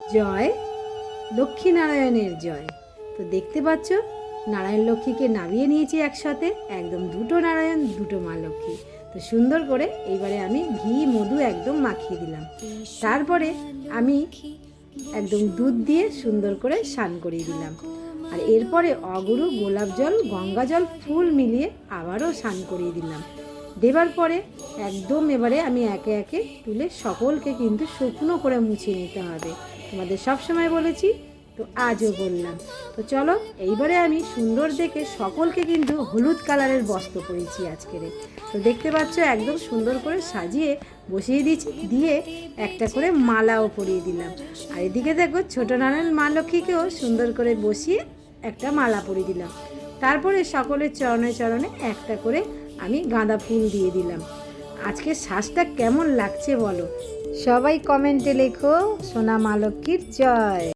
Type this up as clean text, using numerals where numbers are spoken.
জয় লক্ষ্মীনারায়ণের জয়। তো দেখতে পাচ্ছ নারায়ণ লক্ষ্মীকে নামিয়ে নিয়েছি একসাথে, একদম দুটো নারায়ণ দুটো মা লক্ষ্মী। তো সুন্দর করে এইবারে আমি ঘি মধু একদম মাখিয়ে দিলাম। তারপরে আমি একদম দুধ দিয়ে সুন্দর করে স্নান করিয়ে দিলাম। আর এরপরে অগুরু গোলাপ জল গঙ্গা জল ফুল মিলিয়ে আবারও স্নান করিয়ে দিলাম। দেবার পরে একদম এবারে আমি একে একে তুলে সকলকে কিন্তু শুকনো করে মুছে নিতে হবে। তোমাদের সব সময় বলেছি, তো আজও বললাম। তো চলো এইবারে আমি সুন্দর দেখে সকলকে কিন্তু হলুদ কালারের বস্ত্র পরেছি আজকের। তো দেখতে পাচ্ছ একদম সুন্দর করে সাজিয়ে বসিয়ে দিয়েছি, দিয়ে একটা করে মালাও পরিয়ে দিলাম। আর এদিকে দেখো ছোটো নারায়ণ মা লক্ষ্মীকেও সুন্দর করে বসিয়ে একটা মালা পরিয়ে দিলাম। তারপরে সকলের চরণে চরণে একটা করে আমি গাঁদা ফুল দিয়ে দিলাম। আজকে সাজটা কেমন লাগছে বলো, সবাই কমেন্টে লেখো। সোনা মা লক্ষ্মীর জয়।